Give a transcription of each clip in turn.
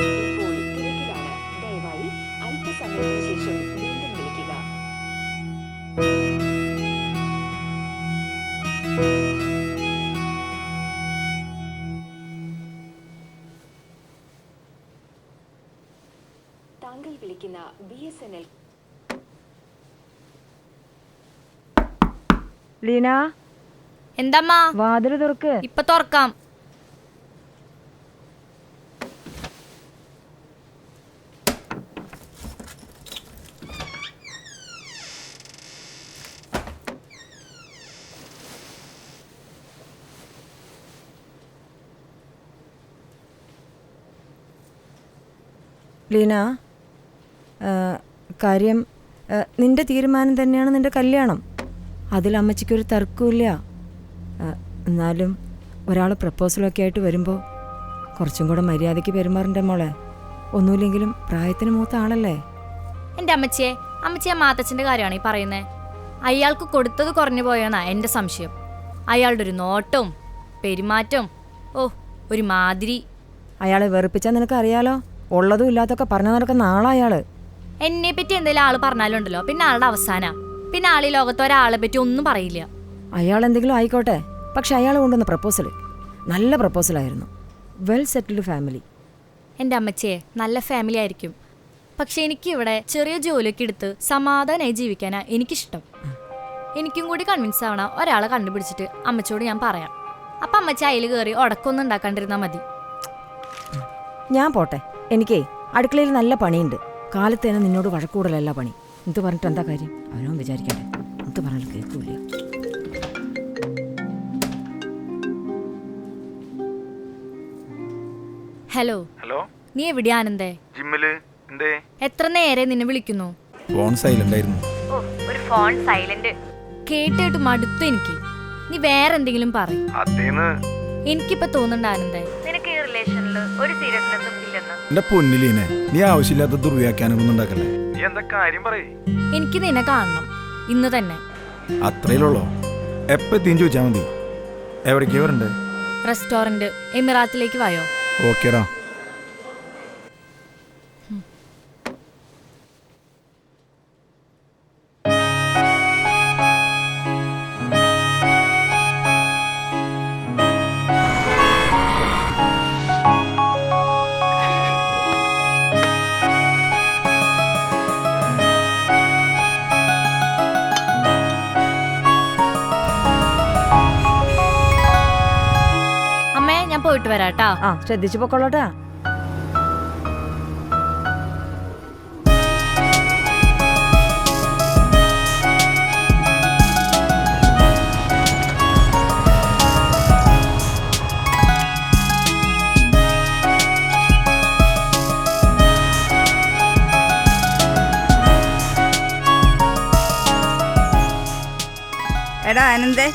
ഇപ്പോൾ തിരക്കിലാണ്. ദയവായി അല്പസമയത്തിന് ശേഷം വീണ്ടും വിളിക്കുക. താങ്കൾ വിളിക്കുന്ന BSNL. ലീന, എന്തമ്മ? വാതില് തുറക്ക്. ഇപ്പൊ തുറക്കാം. ലീന, കാര്യം നിന്റെ തീരുമാനം തന്നെയാണ് നിന്റെ കല്യാണം. അതിൽ അമ്മച്ചിക്കൊരു തർക്കമില്ല. എന്നാലും ഒരാൾ പ്രപ്പോസലൊക്കെ ആയിട്ട് വരുമ്പോൾ കുറച്ചും കൂടെ മര്യാദയ്ക്ക് പെരുമാറണ്ടേ മോളെ. ഒന്നുമില്ലെങ്കിലും പ്രായത്തിന് മൂത്ത ആളല്ലേ. എൻ്റെ അമ്മച്ചിയെ മാത്തച്ഛൻ്റെ കാര്യമാണ് ഈ പറയുന്നത്. അയാൾക്ക് കൊടുത്തത് കുറഞ്ഞു പോയെന്നാ എൻ്റെ സംശയം. അയാളുടെ ഒരു നോട്ടവും പെരുമാറ്റവും ഒരു മാതിരി. അയാളെ വെറുപ്പിച്ചാൽ നിനക്കറിയാലോ. ഉള്ളതും ഇല്ലാത്തൊക്കെ പറഞ്ഞു നടക്കുന്ന ആളയാള്. എന്നെ പറ്റി എന്തെങ്കിലും ആള് പറഞ്ഞാലുണ്ടല്ലോ പിന്നെ ആളുടെ അവസാന. പിന്നെ ആൾ ഈ ലോകത്ത് ഒരാളെ പറ്റി ഒന്നും പറയില്ല. അയാൾ എന്തെങ്കിലും ആയിക്കോട്ടെ, പക്ഷെ അയാൾ കൊണ്ടുവന്ന പ്രപ്പോസൽ നല്ല പ്രപ്പോസലായിരുന്നു. Well settled family. എൻ്റെ അമ്മച്ചിയെ നല്ല ഫാമിലി ആയിരിക്കും. പക്ഷെ എനിക്കിവിടെ ചെറിയ ജോലിയൊക്കെ എടുത്ത് സമാധാനമായി ജീവിക്കാനാ എനിക്കിഷ്ടം. എനിക്കും കൂടി കൺവിൻസ് ആവണ ഒരാളെ കണ്ടുപിടിച്ചിട്ട് അമ്മച്ചോട് ഞാൻ പറയാം. അപ്പം അമ്മച്ചി അതിൽ കയറി ഉടക്കൊന്നും ഉണ്ടാക്കാണ്ടിരുന്നാൽ മതി. ഞാൻ പോട്ടെ. എനിക്കേ അടുക്കളയിൽ നല്ല പണിയുണ്ട്. കാലത്തേനെ നിന്നോട് വഴക്കൂടലല്ല പണി. എന്ത് പറഞ്ഞിട്ട് എന്താ കാര്യം? അവനോ വിചാരിക്കട്ടെ. എന്ത് പറഞ്ഞാലും കേൾക്കൂല. ഹലോ. നീ എവിടെയാ ആനന്ദേ? ജിമ്മില്. എന്തേ? എത്ര നേരെ നിന്നെ വിളിക്കുന്നു? ഫോൺ സൈലന്റ് ആയിരുന്നു. ഒരു ഫോൺ സൈലന്റ് കേട്ടിട്ട് മടുത്തു എനിക്ക്. നീ വേറെ എന്തെങ്കിലും പറയും. എനിക്കിപ്പോ തോന്നുന്നുണ്ട് ആനന്ദേ, നിനക്ക് ഈ റിലേഷനിൽ ഒരു സീരിയസ്നെസ്സും ഇല്ലെന്ന്. എന്റെ പൊന്നിലീനെ, നീ ആവശ്യമില്ലാത്ത ദുർവ്യാഖ്യാനമൊന്നും ഉണ്ടാക്കല്ലേ. എനിക്ക് നിന്നെ കാണണം ഇന്ന് തന്നെ. അത്രയുള്ളോ? എപ്പോ എത്തിയും ചോദിച്ചാ മതി. എവിടേക്കാ വരണ്ടേ? റെസ്റ്റോറന്റ് എമിറാത്തിലേക്ക് വായോ. ഓക്കേടാ. ഞാൻ പോയിട്ട് വരാട്ടാ. ശ്രദ്ധിച്ചു പൊക്കോളൂട്ടാ. എടാ ആനന്ദേ,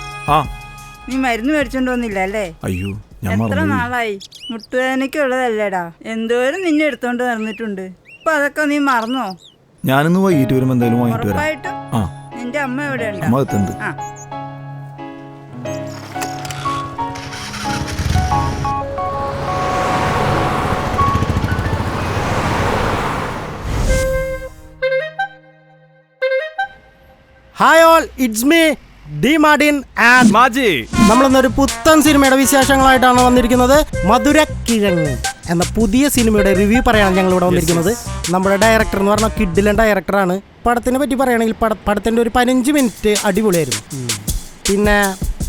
നീ മരുന്ന് മേടിച്ചോണ്ട് വന്നില്ല അല്ലേ? അയ്യോ, എത്ര നാളായി? മുട്ടുവേദനയ്ക്കുള്ളതല്ലേടാ. എന്തോരം നിന്നെ എടുത്തോണ്ട് നടന്നിട്ടുണ്ട്. ഇപ്പൊ അതൊക്കെ നീ മറന്നോ? ഞാനിന്ന് വൈകിട്ട് വരുമ്പോ എന്തായാലും വാങ്ങിട്ട് വരാം. ഉറപ്പായിട്ടും. നിന്റെ അമ്മ എവിടെ ഉണ്ട്? അമ്മ എത്തുന്നുണ്ട്. Hi all, it's me D Martin and Maji. നമ്മളിന്നൊരു പുത്തൻ സിനിമയുടെ വിശേഷങ്ങളായിട്ടാണ് വന്നിരിക്കുന്നത്. മധുരക്കിഴങ്ങ് എന്ന പുതിയ സിനിമയുടെ റിവ്യൂ പറയാനാണ് ഞങ്ങൾ ഇവിടെ വന്നിരിക്കുന്നത്. നമ്മുടെ ഡയറക്ടർ എന്ന് പറഞ്ഞാൽ കിഡിലൻ ഡയറക്ടറാണ്. പടത്തിനെ പറ്റി പറയുകയാണെങ്കിൽ പടത്തിൻ്റെ ഒരു 15 മിനിറ്റ് അടിപൊളിയായിരുന്നു.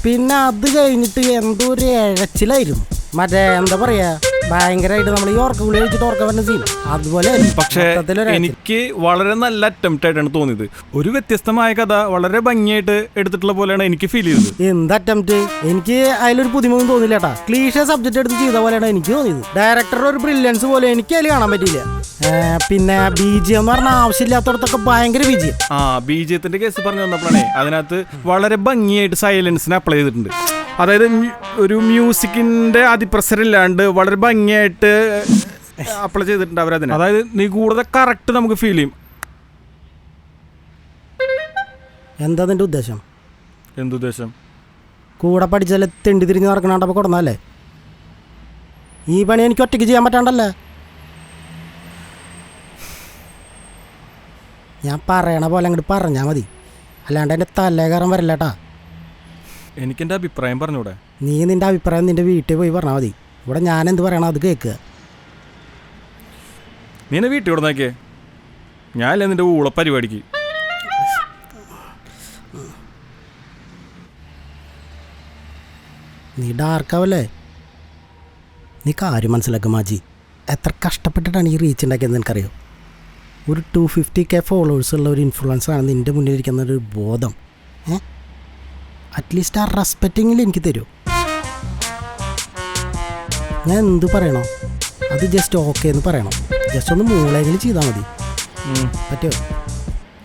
പിന്നെ അത് കഴിഞ്ഞിട്ട് എന്തോ ഒരു ഇഴച്ചിലായിരുന്നു. മറ്റേ എന്താ പറയാ, ഭയങ്കരമായിട്ട് നമ്മൾ ഈ ഓർക്ക ഗുളി കഴിച്ചിട്ട് ഓർക്ക വരുന്ന സീൻ അതുപോലെ. പക്ഷേ എനിക്ക് വളരെ നല്ല അറ്റംപ്റ്റ് ആയിട്ടാണ് തോന്നിയത്. ഒരു വ്യത്യസ്തമായ കഥ വളരെ ഭംഗിയായിട്ട് എടുത്തിട്ടുള്ള പോലെയാണ് എനിക്ക് ഫീൽ ചെയ്തത്. എന്ത് അറ്റംപ്റ്റ്? എനിക്ക് അതിലൊരു പുതുമൊന്നും തോന്നില്ല കേട്ടാ. ക്ലീഷ സബ്ജക്ട് എടുത്ത് ചെയ്ത പോലെയാണ് എനിക്ക് തോന്നിയത്. ഡയറക്ടറുടെ ഒരു ബ്രില്യൻസ് പോലെ എനിക്ക് അതിൽ കാണാൻ പറ്റിയില്ല. പിന്നെ ബിജിഎം എന്ന് പറഞ്ഞാൽ ആവശ്യമില്ലാത്തടത്തൊക്കെ ഭയങ്കര ബിജിഎം. ബിജിഎത്തിന്റെ കേസ് പറഞ്ഞു വന്നപ്പോഴാണേ അതിനകത്ത് വളരെ ഭംഗിയായിട്ട് സൈലൻസിനെ അപ്ലൈ ചെയ്തിട്ടുണ്ട്. അതായത് ഒരു മ്യൂസിക്കിന്റെ അതിപ്രസരമില്ലാണ്ട് വളരെ ഭംഗിയായിട്ട് അപ്ലൈ ചെയ്തിട്ടുണ്ട് അവരതിന്. അതായത് നിഗൂഢത കറക്റ്റ് നമുക്ക് ഫീൽ ചെയ്യും. എന്താ നിന്റെ ഉദ്ദേശം? എന്തുദ്ദേശം? കൂടെ പഠിച്ചാലേ തെണ്ടി തിരിഞ്ഞ് നടക്കണാണ്ടപ്പോൾ കൊടുന്നല്ലേ? ഈ പണി എനിക്ക് ഒറ്റയ്ക്ക് ചെയ്യാൻ പറ്റാണ്ടല്ലേ? ഞാൻ പറയണ പോലെ അങ്ങോട്ട് പറഞ്ഞാൽ മതി, അല്ലാണ്ട് എൻ്റെ തലേ കയറാൻ വരില്ല കേട്ടാ. എനിക്കെൻ്റെ അഭിപ്രായം പറഞ്ഞൂടെ? നീ നിൻ്റെ അഭിപ്രായം നിൻ്റെ വീട്ടിൽ പോയി പറഞ്ഞാൽ മതി. ഇവിടെ ഞാൻ എന്ത് പറയണം അത് കേൾക്കുക. നീ എന്നെ വീട്ടിൽ ഇവിടെ നോക്കിയേ, ഞാനല്ലേ നിൻ്റെ ഊള പരിപാടിക്ക്. നീ ഡാർക്കാവല്ലേ? നീ കാര്യം മനസ്സിലാക്കുക മാജി. എത്ര കഷ്ടപ്പെട്ടിട്ടാണ് ഈ റീച്ച് ഉണ്ടാക്കിയത് എനിക്കറിയോ. ഒരു 250K ഫോളോവേഴ്സുള്ള ഒരു ഇൻഫ്ലുവൻസറാണ് നിൻ്റെ മുന്നിലിരിക്കുന്ന ഒരു ബോധം. അറ്റ്ലീസ്റ്റ് ആ റെസ്പെക്റ്റിങ്ങിൽ എനിക്ക് തരൂ. ഞാൻ എന്ത് പറയണോ അത് ജസ്റ്റ് ഓക്കെ എന്ന് പറയണം. ജസ്റ്റ് ഒന്ന് മൂളെങ്കിലും ചെയ്താൽ മതി. പറ്റുമോ?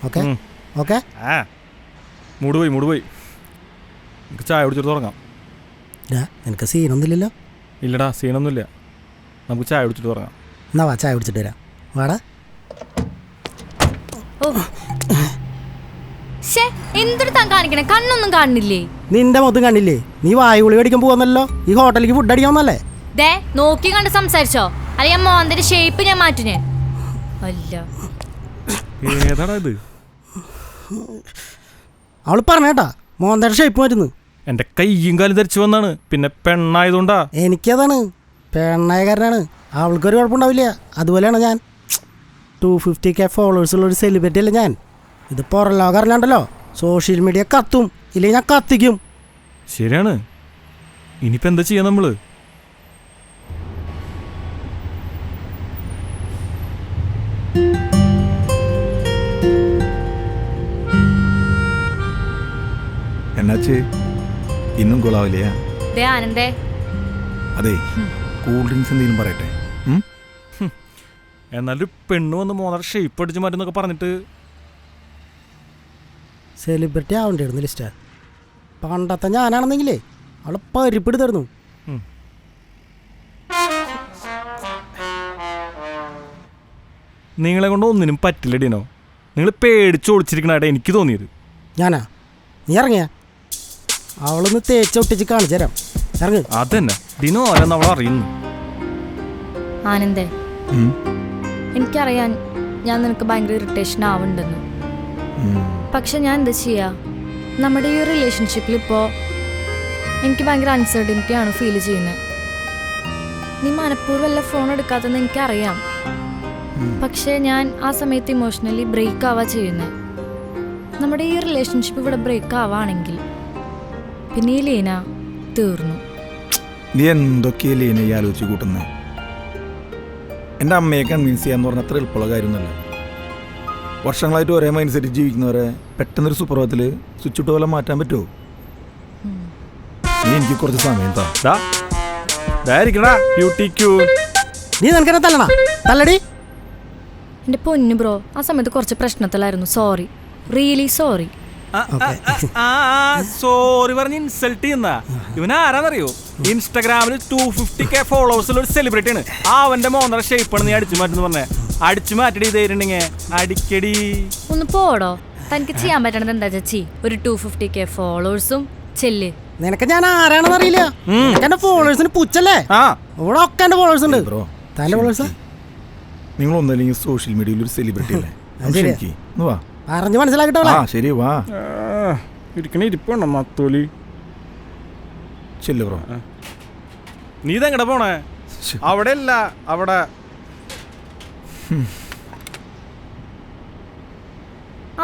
Okay okay. ആ മൂട് പോയി നമുക്ക് ചായ കുടിച്ചിട്ട് തുടങ്ങാം. എനിക്ക് സീനൊന്നുമില്ലല്ലോ. ഇല്ലടാ, സീനൊന്നുമില്ല. നമുക്ക് ചായ കുടിച്ചിട്ട് തുടങ്ങാം. എന്നാ വാ, ചായ കുടിച്ചിട്ട് വരാം. വാടാ. എന്തൊരു താൻ കാണിക്കണേ, കണ്ണൊന്നും കാണുന്നില്ലേ? നിന്റെ മുഖത്തും കണ്ടില്ലേ? നീ വായുകുളി മേടിക്കാൻ പോവാന്നല്ലോ. ഈ ഹോട്ടലിലേക്ക് ഫുഡ് അടിക്കാന്നല്ലേ? ദേ നോക്കി കണ്ട് സംസാരിച്ചോ, അല്ലെങ്കിൽ മോന്തന്റെ ഷേപ്പ് ഞാൻ മാറ്റുന്നേ. അല്ല ഏതാടാ ഇത്? അവള് പറഞ്ഞേട്ടാ മോന്തയുടെ ഷേപ്പ് മാറ്റുന്നു. എൻ്റെ കയ്യും കാലും ധരിച്ചു വന്നാണ്, പിന്നെ പെണ്ണായതുകൊണ്ടാ. എനിക്കതാണ്, പെണ്ണായകാരനാണ്. അവൾക്കൊരു കുഴപ്പമുണ്ടാവില്ല. അതുപോലെയാണ് ഞാൻ. 250K ഫോളോവേഴ്സുള്ളൊരു സെലിബ്രിറ്റി അല്ല ഞാൻ. ഇത് പുറം ലോകം അറിഞ്ഞാണ്ടല്ലോ സോഷ്യൽ മീഡിയ കത്തും, ഇല്ലെങ്കിൽ ഞാൻ കത്തിക്കും. ശരിയാണ്. ഇനിയിപ്പോൾ എന്താ ചെയ്യാ നമ്മള്? എന്നാച്ച് ഇന്നും കൊള്ളാവില്ലയാ? ദേ ആനന്ദേ, അതെ, കൂൾ ഡ്രിങ്ക്സ് എന്തെങ്കിലും പറയട്ടെ? എന്നാലൊരു പെണ്ണ് വന്ന് മോന്നര ഷേപ്പ് അടിച്ച് മാറ്റുന്നൊക്കെ പറഞ്ഞിട്ട് സെലിബ്രിറ്റി ആവേണ്ടിയിരുന്നു ലിസ്റ്റാ. പണ്ടത്തെ ഞാനാണെന്നെങ്കിലേ അവളെ പരിപ്പിട് തരുന്നു. നിങ്ങളെ കൊണ്ട് ഒന്നിനും പറ്റില്ലടിനോ. നിങ്ങൾ പേടിച്ച് ഒളിച്ചിരിക്കണായിട്ട് എനിക്ക് തോന്നിയത്. ഞാനാ? നീ ഇറങ്ങിയ അവളൊന്ന് തേച്ചൊട്ടിച്ച് കാണിച്ചു തരാം. ഇറങ്ങ്. അതന്നെ ദിനോ ആരെന്ന് അവൾ അറിയുന്നു. ആനന്ദേ, എനിക്കറിയാൻ ഞാൻ നിനക്ക് ഭയങ്കര ഇറിറ്റേഷൻ ആവുന്നുണ്ടെന്ന്. പക്ഷെ ഞാൻ എന്താ ചെയ്യാ, നമ്മുടെ ഈ റിലേഷൻഷിപ്പിൽ ഇപ്പോൾ എനിക്ക് ഭയങ്കര അൺസർട്ടനിറ്റി ആണ് ഫീൽ ചെയ്യുന്നത്. നീ മനഃപൂർവ്വമല്ല ഫോൺ എടുക്കാത്തെന്ന് എനിക്കറിയാം. പക്ഷേ ഞാൻ ആ സമയത്ത് ഇമോഷണലി ബ്രേക്ക് ആവാ ചെയ്യുന്നത്. നമ്മുടെ ഈ റിലേഷൻഷിപ്പ് ഇവിടെ ബ്രേക്ക് ആവാണെങ്കിൽ പിന്നെ ഈ ലീന തീർന്നു. നീ എന്തൊക്കെയാ ലീന ഈ ആലോചിച്ച് കൂട്ടുന്നത്? എൻ്റെ അമ്മയെ കൺവിൻസ് ചെയ്യാന്ന് പറഞ്ഞാൽ അത്ര എളുപ്പമുള്ള കാര്യമൊന്നുമല്ല. വർഷങ്ങളായിട്ട് ഒരേ മൈൻഡ് സെറ്റ് ജീവിക്കുന്നവരെ പെട്ടെന്നൊരു സുപ്രഭാതത്തിൽ സ്വിച്ച് ഇട്ട് പോലെ മാറ്റാൻ പറ്റുമോ? നീ എനിക്ക് കുറച്ച് സമയം താ. നീ നിനക്കെന്നെ തല്ലണ? തല്ലടി. എൻ്റെ പൊന്നു ബ്രോ, ആ സമയത്ത് കുറച്ച് പ്രശ്നത്തിലായിരുന്നു. Sorry, really sorry. സോറി പറഞ്ഞ് ഇൻസൾട്ട് ചെയ്യുന്ന ഇവൻ ആരാന്നറിയോ? ഇൻസ്റ്റാഗ്രാമിൽ 250K ഫോളോവേഴ്സ് ഉള്ള ഒരു സെലിബ്രിറ്റിയാണ്. അവന്റെ മോന്നര ഷേപ്പാണ് നീ അടിച്ചു മാറ്റുന്നു പറഞ്ഞേ. അടിച്ചു മാറ്റടി ചെയ്തിട്ടുണ്ടെങ്കിൽ അടിക്കടി. ഒന്ന് പോടോ, തനിക്ക് ചെയ്യാൻ പറ്റണത് എന്താ ചേച്ചി? ഒരു 250K ഫോളോവേഴ്സും ചെല്ല്. നിനക്ക് ഞാൻ ആരാണെന്ന് അറിയില്ല. എന്റെ ഫോളോവേഴ്സിന് പുച്ചല്ലേ? ഇവിടെ ഒക്കെ എന്റെ ഫോളോവേഴ്സ് ഉണ്ട്. ബ്രോ, തന്റെ ഫോളോവേഴ്സാ? നിങ്ങളൊന്നല്ലെങ്കിൽ സോഷ്യൽ മീഡിയയിൽ ഒരു സെലിബ്രിറ്റി അല്ലേ? വാ, അറിഞ്ഞ് മനസ്സിലാക്കിട്ടോ. ശരി, വാ. ഇരിക്കണ ഇരിപ്പുണ്ടോ മത്തോലി? ചെല്ലു ബ്രോ. നീ ഇതെങ്ങടെ പോണേ? അവിടെ അല്ല, അവിടെ.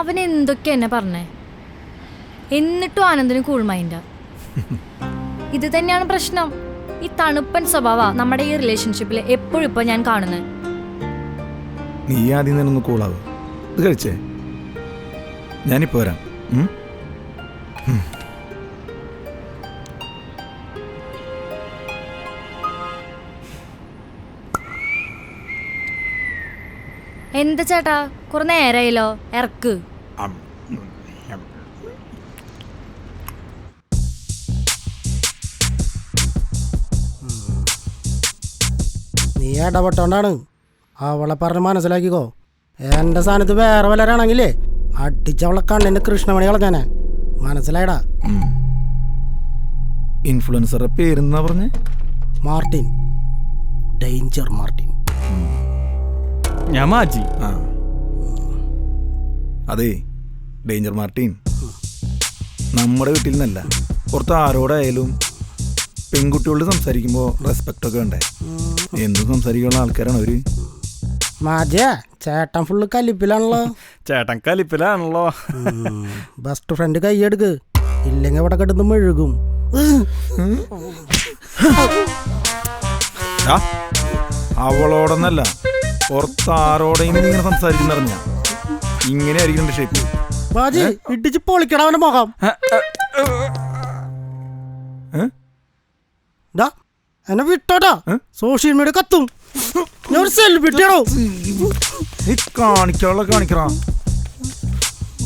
അവൻ എന്തൊക്കെ എന്നെ പറഞ്ഞേ, എന്നിട്ടും ആനന്ദിന് കൂൾ മൈൻഡാ. ഇത് തന്നെയാണ് പ്രശ്നം. ഈ തണുപ്പൻ സ്വഭാവ നമ്മുടെ ഈ റിലേഷൻഷിപ്പിൽ എപ്പോഴും ഇപ്പൊ ഞാൻ കാണുന്നത്. നീ ആദ്യം തന്നെ ഒന്ന് കൂളാവ്. ഇത് കഴിച്ചേ, ഞാനിപ്പോ വരാം. എന്താ ചേട്ടാ, കുറെ നേരായല്ലോ, ഇറക്ക്. നീ ഇടപെട്ടോണ്ടാണ്. അവളെ പറഞ്ഞ് മനസ്സിലാക്കിക്കോ. എൻ്റെ സ്ഥാനത്ത് വേറെ വല്ലരാണെങ്കിലേ അടിച്ചവളെ കണ്ണിൻ്റെ കൃഷ്ണമണി കളഞ്ഞാനെ. മനസ്സിലായടാ? ഇൻഫ്ലുവൻസറുടെ പേരെന്നാ പറഞ്ഞേ? Martin, danger Martin. ഞാൻ മാജി. അതെ ഡേഞ്ചർ മാർട്ടിൻ, നമ്മുടെ വീട്ടിൽ നിന്നല്ല, പുറത്ത് ആരോടായാലും പെൺകുട്ടികളോട് സംസാരിക്കുമ്പോൾ റെസ്പെക്റ്റ് ഒക്കെ വേണ്ടേ? എന്തും സംസാരിക്കാനുള്ള ആൾക്കാരാണ് അവര്. മാജ ചേട്ടൻ ഫുള്ള് കലിപ്പിലാണല്ലോ. ചേട്ടൻ കലിപ്പിലാണല്ലോ. ബെസ്റ്റ് ഫ്രണ്ട് കൈയെടുക്ക്, ഇല്ലെങ്കിൽ അവിടെ കിടന്ന് മെഴുകും. അവളോടൊന്നല്ല, പുറത്ത് ആരോടെയും ഇങ്ങനെ സംസാരിക്കുന്നറിഞ്ഞ ഇങ്ങനെ ആയിരിക്കും ഷേപ്പ്. ബാജി ഇടിച്ച് പൊളിക്കട അവന്റെ മുഖം. എന്നെ വിട്ടോട്ടാ, സോഷ്യൽ മീഡിയ കത്തും. ഞാൻ ഒരു സെലിബ്രിറ്റിയാണോ? നീ കാണിക്കാനുള്ള കാണിക്കറ,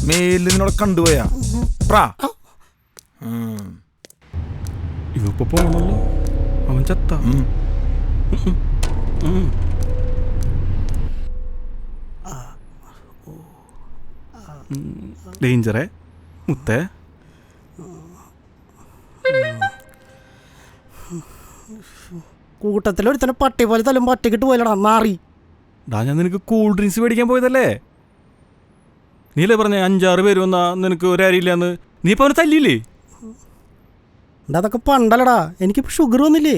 മേലിൽ നിന്നോടെ കണ്ടുപോയാ ഇവപ്പൊ പോണല്ലോ, അവൻ ചത്ത. ഡേഞ്ചറേ മുത്തേ. കൂട്ടത്തിലൊരുത്തന്നെ പട്ടി പോലെ തല്ലുമ്പോ ഒറ്റക്കിട്ട് പോയല്ലടാ നാറി. ഞാൻ നിനക്ക് കൂൾ ഡ്രിങ്ക്സ് മേടിക്കാൻ പോയതല്ലേ? നീലേ പറഞ്ഞ 5-6 പേര് വന്നാ നിനക്ക് ഒരറിയില്ലാന്ന്. നീ ഇപ്പൊ അവനെ തല്ലിയില്ലേ? അതൊക്കെ പണ്ടല്ലടാ, എനിക്കിപ്പോ ഷുഗർ വന്നില്ലേ.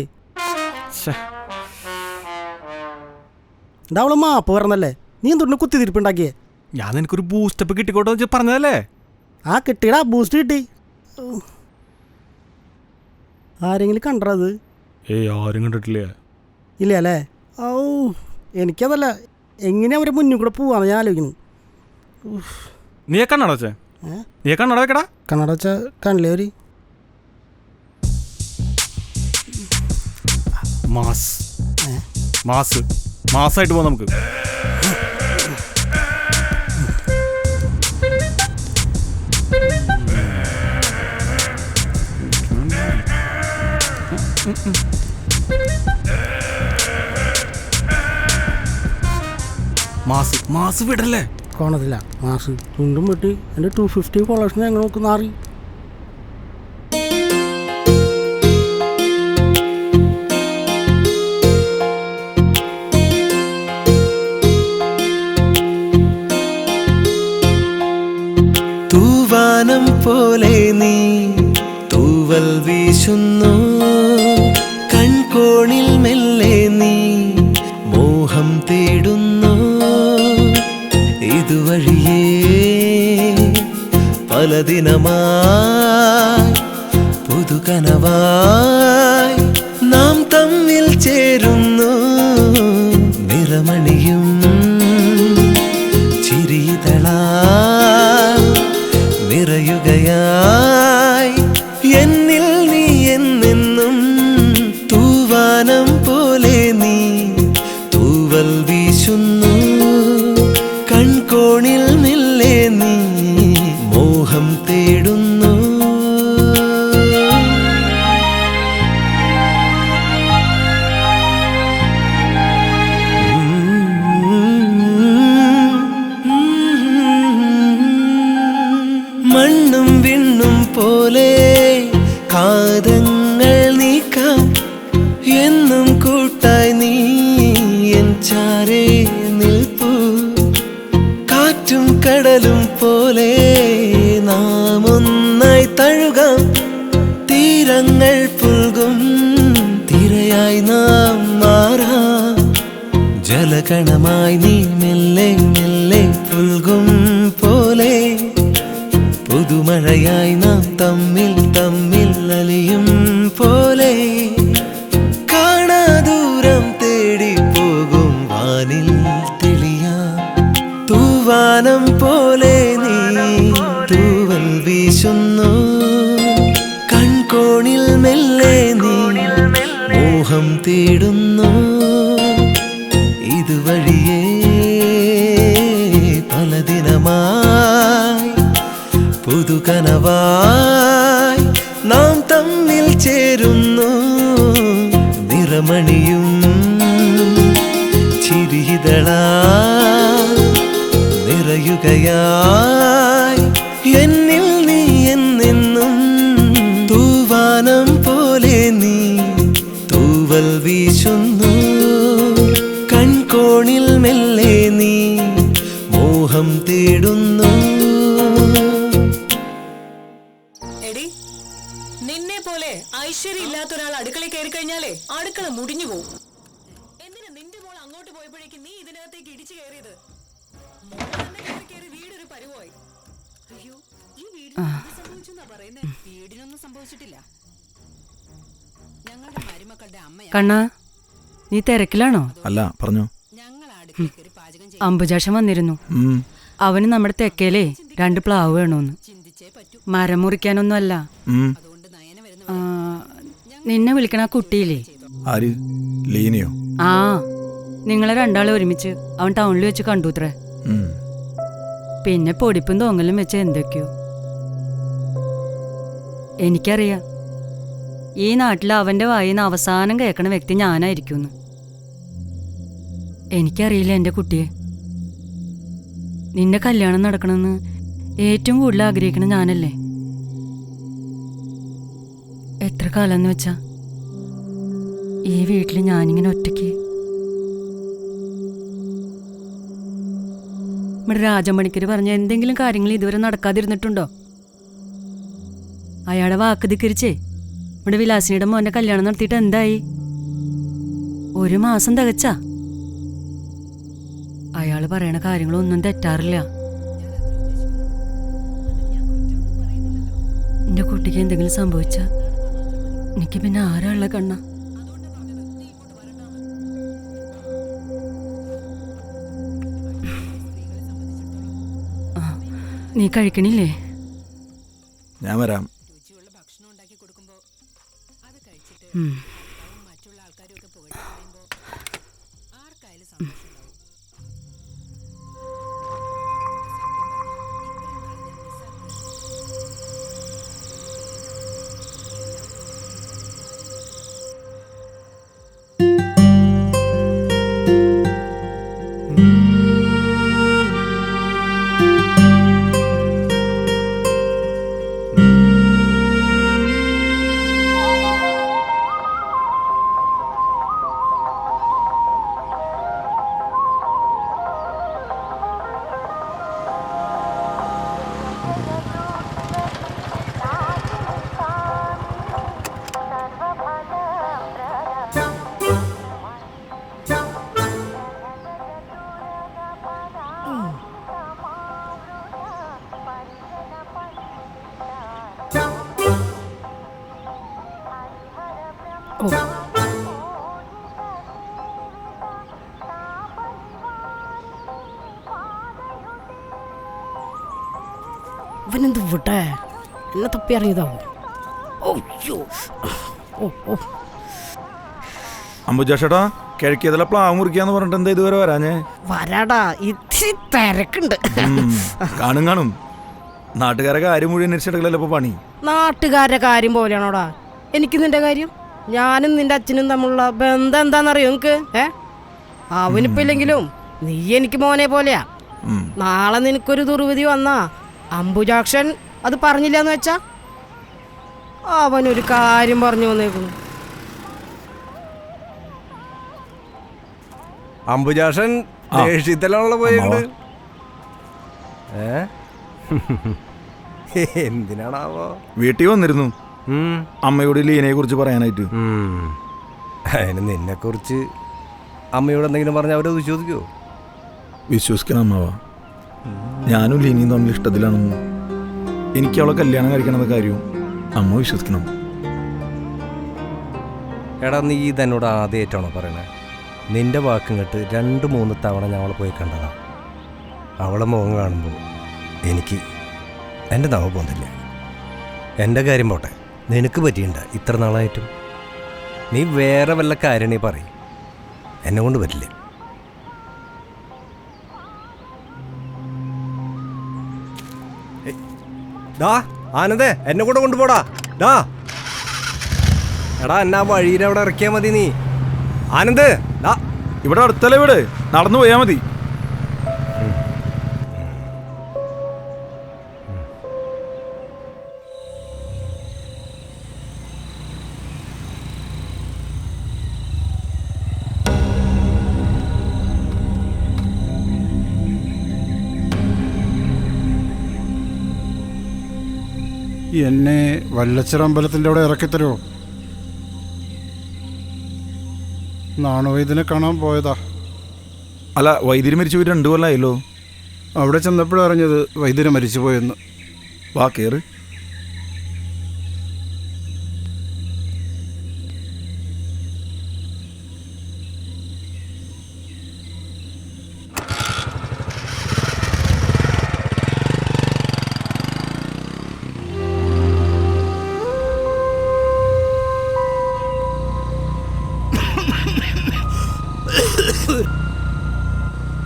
അവള് മാപ്പ് പറഞ്ഞല്ലേ, നീ എന്തുകൊണ്ട് കുത്തിതിരിപ്പുണ്ടാക്കിയേ? ഞാൻ നിനക്കൊരു ബൂസ്റ്റപ്പ് കിട്ടിക്കോട്ടെ പറഞ്ഞതല്ലേ? ആ കിട്ടിയടാ, ബൂസ്റ്റ് കിട്ടി. ആരെങ്കിലും കണ്ടത്? ആരും കണ്ടിട്ടില്ലേ? ഇല്ല അല്ലേ? ഓ എനിക്കതല്ല, എങ്ങനെ അവരെ മുന്നിൽ കൂടെ പോവാന്ന് ഞാൻ ആലോചിക്കുന്നു. നീ കണ്ണട വെച്ചേ? നീ കണ്ണട വെക്കടാ. കണ്ണട വെച്ച കണ്ടില്ലേ അവര്? മാസായിട്ട് പോവാം നമുക്ക്. മാസ് വിടല്ലേ? കോണത്തില്ല മാസ് ചുണ്ടും വെട്ടി എൻ്റെ 250 ഫോളോവേഴ്സിനെ ഞങ്ങൾ നോക്കുന്ന മാറി. തൂവാനം പോലെ നീ തൂവൽ വീശുന്നു, കൺകോണിൽ മെല്ലെ നീ മോഹം തേടുന്നു. ഇതുവഴിയേ പല ദിനമായി പുതുകനവായി നാം തമ്മിൽ ചേരുന്നു. നിറമണിയും ചിരിതളാൽ നിറയുകയായി എന്നിൽ നീ എന്നെന്നും. തൂവാനം പോലെ നീ തൂവൽ വീശുന്നു, കൺകോണിൽ മെല്ലെ നീ മോഹം തേടുന്നു. മണ്ണും വിണ്ണും പോലെ കാതങ്ങൾ നീക്കാം, എന്നും കൂട്ടായി നീ എൻ ചാരേ നിൽപ്പൂ. കാറ്റും കടലും പോലെ നാം ഒന്നായി തഴുകാം, തീരങ്ങൾ പുൽകും തിരയായി നാം മാറാം. ജലകണമായി നീ മെല്ലെ മെല്ലെ പുൽകും പോലെ പുതുമഴയായി നാം തമ്മിൽ തമ്മിൽ അലിയും പോലെ. കാണാദൂരം തേടി പോകും വാനിൽ തെളിയാം. തൂവാനം പോലെ നീ തൂവൽ വീശുന്നു, കൺകോണിൽ മെല്ലെ നീ മോഹം തേടുന്നു. ഇതുവഴിയേ പല ദിനമായി പുതുകനവായി നാം തമ്മിൽ ചേരുന്നു. നിറമണിയും ചിരിതളാൽ നിറയുകയായി എന്നിൽ നീ എന്നെന്നും. തൂവാനം പോലെ നീ തൂവൽ വീശുന്നു, കൺകോണിൽ മെല്ലെ നീ മോഹം സുഖം തേടുന്നു. എടി, നിന്നെ പോലെ ഐശ്വര്യം ഇല്ലാത്ത ഒരാൾ അടുക്കളയിൽ കയറി കഴിഞ്ഞാലേ അടുക്കള മുടിഞ്ഞു പോകും. എന്തിനാ നിന്റെ മോൾ അങ്ങോട്ട് പോയപ്പോഴേക്ക് നീ ഇതിനകത്തേക്ക് ഇടിച്ചു കയറിയത്? കയറി വീടൊരു പരുവായി. അയ്യോ, ഈ വീടിന് സംഭവിച്ചു എന്നാ പറയുന്നേ. വീടിനൊന്നും സംഭവിച്ചിട്ടില്ല. ഞങ്ങളുടെ മരുമക്കളുടെ അമ്മ കണ്ണാ, നീ തിരക്കിലാണോ? അല്ല, പറഞ്ഞോ. ഞങ്ങൾ അടുക്കളയിൽ കയറി പാചകം ചെയ്യും. അംബുജാക്ഷൻ വന്നിരുന്നു. അവന് നമ്മുടെ തെക്കേലേ 2 പ്ലാവ് വേണോന്ന്. ചിന്തിച്ചേ പറ്റൂ. മരം മുറിക്കാനൊന്നും അല്ല. അതുകൊണ്ട് നയന വരുന്ന നിന്നെ വിളിക്കണ ആ കുട്ടിയില്ലേ? ആര്? ലീനയോ? ആ, നിങ്ങളെ 2 ഒരുമിച്ച് അവൻ ടൗണിൽ വെച്ച് കണ്ടുത്രേ. പിന്നെ പൊടിപ്പും തോങ്ങലും വെച്ച് എന്തൊക്കെയോ. എനിക്കറിയാം, ഈ നാട്ടിൽ അവന്റെ വായിന്ന് അവസാനം കേൾക്കണ വ്യക്തി ഞാനായിരിക്കുമെന്ന്. എനിക്കറിയില്ല എൻ്റെ കുട്ടിയെ. നിന്റെ കല്യാണം നടക്കണമെന്ന് ഏറ്റവും കൂടുതൽ ആഗ്രഹിക്കണ ഞാനല്ലേ. എത്ര കാലം വെച്ചാ ഈ വീട്ടിൽ ഞാനിങ്ങനെ ഒറ്റയ്ക്ക്. ഇവിടെ രാജമണിക്കര് പറഞ്ഞ എന്തെങ്കിലും കാര്യങ്ങൾ ഇതുവരെ നടക്കാതിരുന്നിട്ടുണ്ടോ? അയാളെ വാക്ക് ധിക്കരിച്ചേ ഇവിടെ വിലാസിനിയുടെ മോന്റെ കല്യാണം നടത്തിയിട്ട് എന്തായി? 1 മാസം തികച്ചാ. അയാള് പറയണ കാര്യങ്ങളൊന്നും തെറ്റാറില്ല. എന്റെ കുട്ടിക്ക് എന്തെങ്കിലും സംഭവിച്ച എനിക്ക് പിന്നെ ആരാള്ള കണ്ണ? നീ കഴിക്കണില്ലേ? ഞാൻ വരാം. ഭക്ഷണം ഉണ്ടാക്കി കൊടുക്കുമ്പോ അത് കഴിച്ചിട്ട് മറ്റുള്ള ആൾക്കാരും ഒക്കെ പുകഴ്ത്തി പറയുമ്പോ ആർക്കായാലും സന്തോഷം ഉണ്ടാവും. ഇവനെന്ത് വിട്ടെ എന്നെ തപ്പി ഇറങ്ങിയതാവും. അംബുജാഷേട്ടാ, കിഴക്കിയതല്ല പ്ലാവ് മുറിക്കാന്ന് പറഞ്ഞിട്ട് എന്താ ഇതുവരെ വരാഞ്ഞേ? വരാടാ, ഇത്തിരി തിരക്കുണ്ട്. കാണും. നാട്ടുകാരെ കാര്യം മുഴുവൻ അന്വേഷിച്ചെടുക്കലല്ലോ ഇപ്പൊ പണി. നാട്ടുകാരുടെ കാര്യം പോലെയാണോടാ എനിക്ക് നിന്റെ കാര്യം? ഞാനും നിന്റെ അച്ഛനും തമ്മിലുള്ള ബന്ധം എന്താണെന്നറിയോ നിനക്ക്? അവനിപ്പോ ഇല്ലെങ്കിലും നീ എനിക്ക് മോനെ പോലെയാ. നാളെ നിനക്കൊരു ദുർവിധി വന്നാ അംബുജാക്ഷൻ അത് പറഞ്ഞില്ലാന്ന് വെച്ചാ അവനൊരു കാര്യം പറഞ്ഞു വന്നേക്കുന്നു. അംബുജാക്ഷൻ ദേഷ്യത്തിലാണല്ലോ പോയത്. എന്തിനാണാവോ? വീട്ടിൽ വന്നിരുന്നു അമ്മയോട് ലീനയെ കുറിച്ച് പറയാനായിട്ട്. അതിന് നിന്നെ കുറിച്ച് അമ്മയോട് എന്തെങ്കിലും പറഞ്ഞാൽ അവരത് വിശ്വസിക്കുമോ? വിശ്വസിക്കണം അമ്മാവ. ഞാനും ലീനയും തമ്മിൽ ഇഷ്ടത്തിലാണെന്നും എനിക്ക് അവളെ കല്യാണം കഴിക്കണമെന്ന കാര്യവും അമ്മ വിശ്വസിക്കണം. എടാ, നീ ഇതെന്നോട് ആദ്യമായിട്ടാണോ പറയണേ? നിന്റെ വാക്കും കേട്ട് 2-3 തവണ ഞാൻ അവളെ പോയി കണ്ടതാ. അവളെ മുഖം കാണുമ്പോൾ എനിക്ക് എൻ്റെ നാവ് പോകുന്നില്ല. എൻ്റെ കാര്യം പോട്ടെ, നിനക്ക് പറ്റിയിണ്ട ഇത്ര നാളായിട്ടും. നീ വേറെ വല്ല കാര്യം നീ പറയും, എന്നെ കൊണ്ട് പറ്റില്ല. ഡാ ആനന്ദേ, എന്നെ കൂടെ കൊണ്ടുപോടാ. ഡാ എടാ, എന്നാ വഴിയിൽ അവിടെ ഇറക്കിയാൽ മതി. നീ ആനന്ദ്, ഡാ ഇവിടെ അടുത്തല്ലേ വീട്, നടന്നു പോയാൽ മതി. എന്നെ വല്ലച്ചിറ അമ്പലത്തിൻ്റെ അവിടെ ഇറക്കിത്തരുമോ? നാണുവൈദ്യനെ കാണാൻ പോയതാ. അല്ല, വൈദ്യുതി മരിച്ചു പോയി 2 കൊല്ലമായല്ലോ. അവിടെ ചെന്നപ്പോഴും അറിഞ്ഞത് വൈദ്യുതി മരിച്ചുപോയെന്ന്. വാ കയറ്.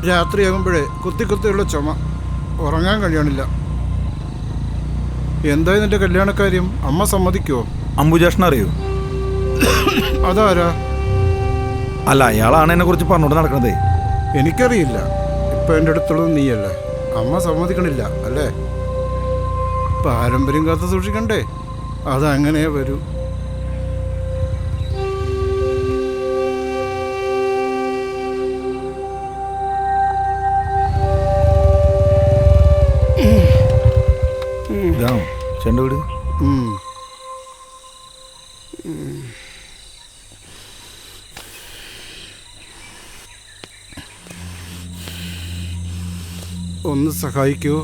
രാത്രിയാകുമ്പോഴേ കുത്തിയുള്ള ചുമ, ഉറങ്ങാൻ കഴിയണില്ല. എന്തായി നിന്റെ കല്യാണക്കാര്യം? അമ്മ സമ്മതിക്കുമോ? അംബുജേഷൻ അറിയോ? അതാരാ? അല്ല, അയാളാണ് എന്നെ കുറിച്ച് പറഞ്ഞോണ്ട് നടക്കണതേ. എനിക്കറിയില്ല. ഇപ്പൊ എൻ്റെ അടുത്തുള്ളത് നീയല്ലേ. അമ്മ സമ്മതിക്കണില്ല അല്ലേ? പാരമ്പര്യം കാത്ത് സൂക്ഷിക്കണ്ടേ? അതങ്ങനെ വരൂ. ഇതാണോ ചേട്ടൻ്റെ വീട്? ഒന്ന് സഹായിക്കൂ.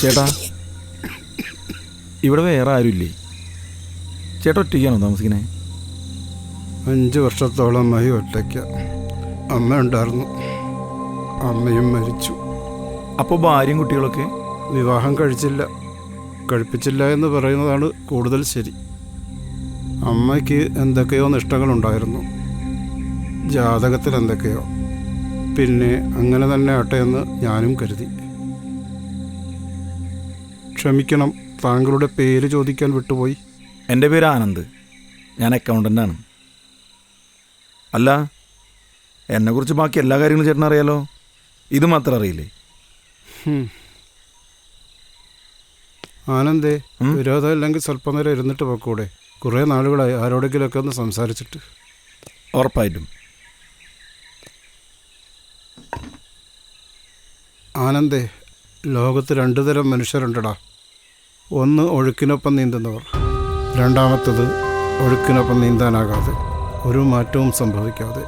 ചേട്ടാ, ഇവിടെ വേറെ ആരുമില്ലേ? ചേട്ടാ ഒറ്റയ്ക്കാണോ താമസിക്കണേ? 5 വർഷത്തോളമായി ഒറ്റയ്ക്ക. അമ്മ ഉണ്ടായിരുന്നു, അമ്മയും മരിച്ചു. അപ്പോൾ ഭാര്യയും കുട്ടികളൊക്കെ? വിവാഹം കഴിപ്പിച്ചില്ല എന്ന് പറയുന്നതാണ് കൂടുതൽ ശരി. അമ്മയ്ക്ക് എന്തൊക്കെയോ നിഷ്ഠകളുണ്ടായിരുന്നു, ജാതകത്തിൽ എന്തൊക്കെയോ. പിന്നെ അങ്ങനെ തന്നെ ആട്ടെ എന്ന് ഞാനും കരുതി. ക്ഷമിക്കണം, താങ്കളുടെ പേര് ചോദിക്കാൻ വിട്ടുപോയി. എൻ്റെ പേര് ആനന്ദ്, ഞാൻ അക്കൗണ്ടൻ്റാണ്. അല്ല, എന്നെക്കുറിച്ച് ബാക്കി എല്ലാ കാര്യങ്ങളും ചേട്ടൻ അറിയാലോ, ഇത് മാത്രം അറിയില്ലേ? ആനന്ദേ, വിരോധമില്ലെങ്കിൽ സ്വല്പം നേരം ഇരുന്നിട്ട് പോക്കൂടെ? കുറേ നാളുകളായി ആരോടെങ്കിലുമൊക്കെ ഒന്ന് സംസാരിച്ചിട്ട്. ഉറപ്പായിട്ടും. ആനന്ദേ, ലോകത്ത് 2 തരം മനുഷ്യരുണ്ടടാ. ഒന്ന് ഒഴുക്കിനൊപ്പം നീന്തുന്നവർ, രണ്ടാമത്തത് ഒഴുക്കിനൊപ്പം നീന്താനാകാതെ ഒരു മാറ്റവും സംഭവിക്കാതെ.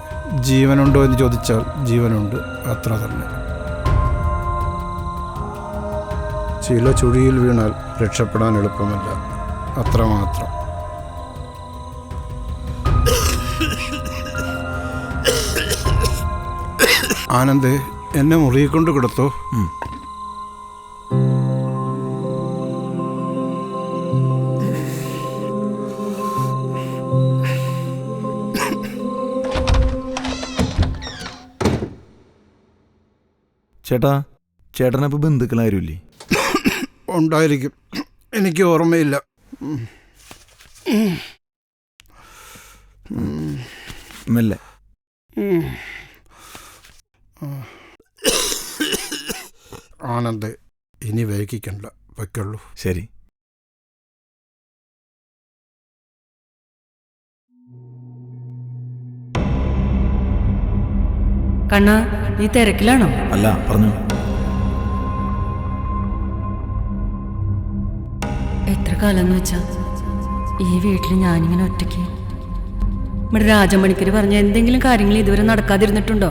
ജീവനുണ്ടോ എന്ന് ചോദിച്ചാൽ ജീവനുണ്ട്, അത്ര തന്നെ. ചില ചുഴിയിൽ വീണാൽ രക്ഷപ്പെടാൻ എളുപ്പമല്ല, അത്രമാത്രം. ആനന്ദേ, എന്നെ മുറിയിൽ കൊണ്ട് കിടത്തോ. ചേട്ടാ, ചേട്ടനപ്പോൾ ബന്ധുക്കളാരുമില്ലേ? ഉണ്ടായിരിക്കും, എനിക്ക് ഓർമ്മയില്ല. മെല്ലെ. ആനന്ദേ, ഇനി വൈകിക്കണ്ട, വയ്ക്കുള്ളൂ. ശരി. കണ്ണ, നീ തിരക്കിലാണോ? അല്ല, പറഞ്ഞു. എത്ര കാലം എന്ന് വെച്ചാ ഈ വീട്ടിൽ ഞാനിങ്ങനെ ഒറ്റയ്ക്ക്? നമ്മുടെ രാജമണിക്കര് പറഞ്ഞ എന്തെങ്കിലും കാര്യങ്ങൾ ഇതുവരെ നടക്കാതിരുന്നിട്ടുണ്ടോ?